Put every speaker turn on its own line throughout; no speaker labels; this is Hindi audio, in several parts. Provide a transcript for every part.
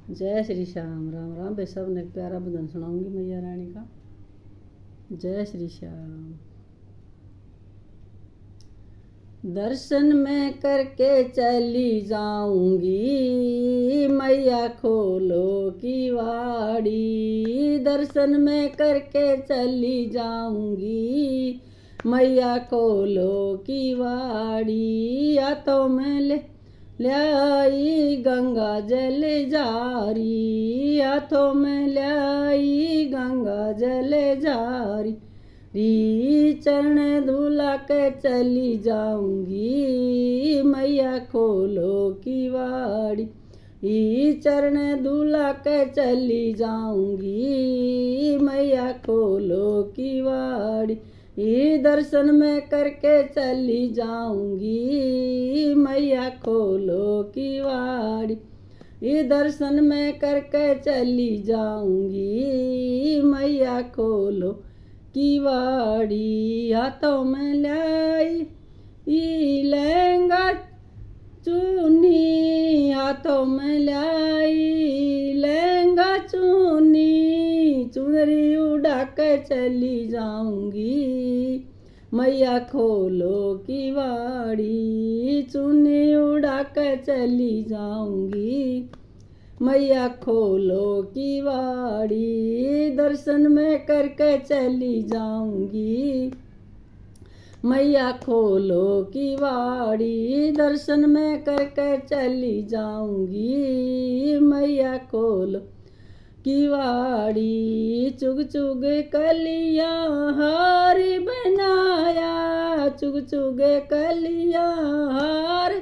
जय श्री श्याम। राम राम। बे सब ने एक प्यारा भजन सुनाऊंगी मैया रानी का। जय श्री श्याम। दर्शन में करके चली जाऊंगी, मैया खोलो की वाड़ी। दर्शन में करके चली जाऊंगी, मैया खोलो की वाड़ी। हाथों में लाई गंगा जल जारी, हाथों में लाई गंगा जल जारी। री चरण धुला के चली जाऊंगी, मैया खोलो की वाड़ी। ई चरण धुला के चली जाऊंगी, मैया खोलो की वाड़ी। ई दर्शन में करके चली जाऊंगी, मैया खोलो की वाड़ी। ई दर्शन में करके चली जाऊंगी, मैया खोलो की वाड़ी। हाथों में लाई लहंगा चुन्नी, हाथों में लाई लहंगा चुन्नी। चुनरी उड़ा के चली जाऊंगी, मैया खोलो की वाड़ी। चुन्नी उड़ा के चली जाऊंगी, मैया खोलो की वाड़ी। दर्शन में करके चली जाऊंगी, मैया खोलो की वाड़ी। दर्शन में करके चली जाऊंगी, मैया खोलो की वाड़ी। चुग चुग कलिया हार बनाया, चुग चुग कलिया हार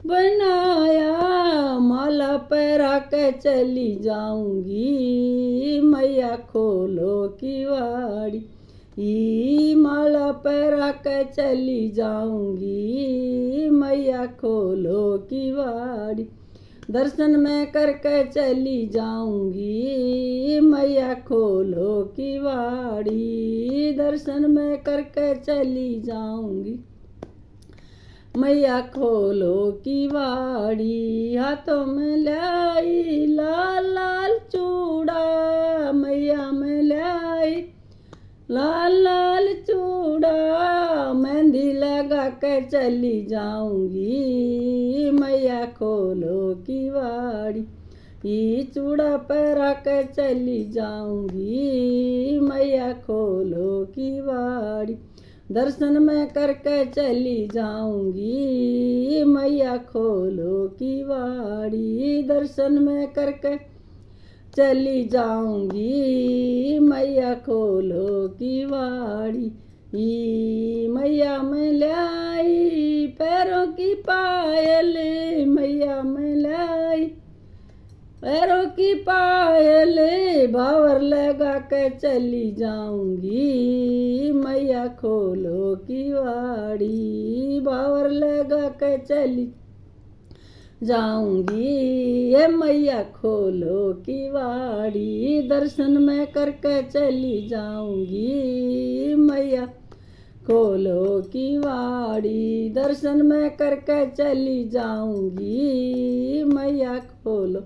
बनाया। माला पहरा के चली जाऊंगी, मैया खोलो की वाड़ी। ई माला पहरा के चली जाऊंगी, मैया खोलो की वाड़ी। दर्शन में करके चली जाऊंगी, मैया खोलो की वाड़ी। दर्शन में करके चली जाऊंगी, मैया खोलो की वाड़ी। हाथों में लाई लाल लाल चूड़ा, मैया में लाई लाल लाल चूड़ा। मेहंदी लगा के चली जाऊंगी, मैया खोलो की वाड़ी। ई चूड़ा पहरा के चली जाऊंगी, मैया खोलो की वाड़ी। दर्शन में करके चली जाऊंगी, मैया खोलो की वाड़ी। दर्शन में करके चली जाऊंगी, मैया खोलो की वाड़ी। ई मैया में लाई पैरों की पायल, मैया में लाई पैरों की पायल। बावर लगा के चली जाऊंगी, मैया खोलो की वाड़ी। बावर लगा के चली जाऊंगी, ये मैया खोलो की वाड़ी। दर्शन में करके चली जाऊंगी, मैया खोलो की वाड़ी। दर्शन में करके चली जाऊंगी, मैया खोलो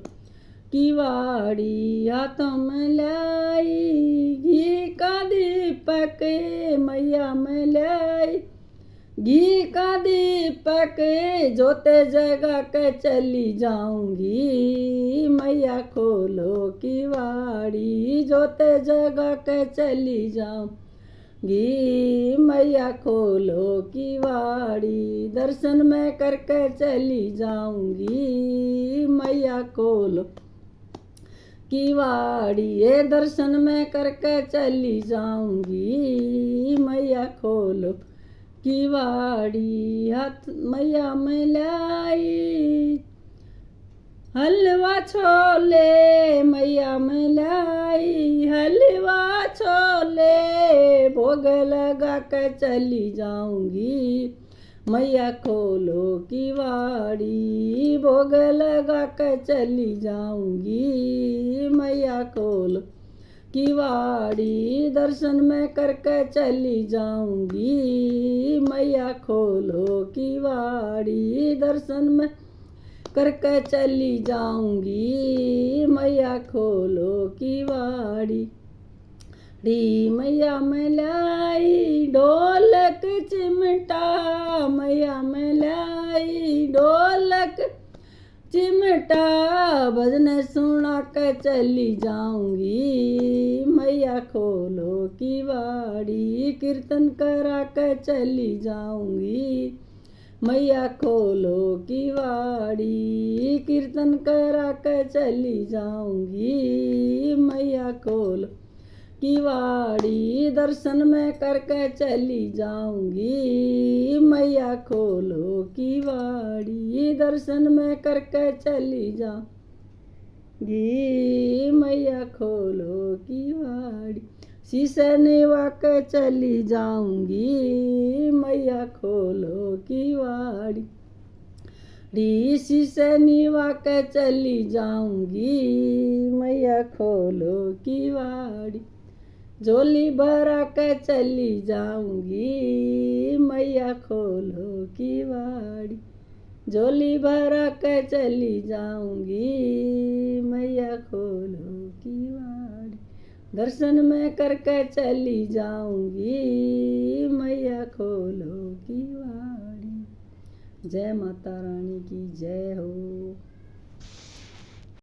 की वाड़ी। हाथों में लाई घी का दीपक, मैया में लाई घी का दीपक। जोते जगा के चली जाऊंगी, मैया खोलो की वाड़ी। जोते जगा के चली जाऊंगी, मैया खोलो की वाड़ी। दर्शन में करके चली जाऊंगी, मैया खोलो की वाड़ी। ये दर्शन में करके चली जाऊंगी, मैया खोलो की वाड़ी। हाथ मैया में लाई हलवा छोले, मैया में लाई हलवा छोले। भोग लगा के चली जाऊंगी, मैया खोलो की वाड़ी। भोग लगा के चली जाऊंगी, मैया खोलो की वाड़ी। दर्शन में करके चली जाऊंगी, मैया खोलो की वाड़ी। दर्शन में करके चली जाऊंगी, खोलो किवाड़ी। री मैया मैं लाई ढोलक चिमटा, मैया मैं लाई ढोलक चिमटा, भजन सुना के चली जाऊंगी, मैया खोलो किवाड़ी। कीर्तन करा के चली जाऊंगी, मैया खोलो किवाड़ी। कीर्तन करा के चली जाऊंगी, मैया खोलो किवाड़ी। दर्शन में करके चली जाऊंगी, मैया खोलो किवाड़ी। दर्शन में करके चली जाऊंगी, मैया खोलो किवाड़ी। शीशे निवा के चली जाऊंगी, मैया खोलो किवाड़ी। शीशे निवा के चली जाऊंगी, मैया खोलो किवाड़ी। झोली भरा के चली जाऊंगी, मैया खोलो किवाड़ी। झोली भरा के चली जाऊंगी, मैया खोलो किवाड़ी। दर्शन में करके चली जाऊंगी, मैया खोलो किवाड़ी। जय माता रानी की जय हो।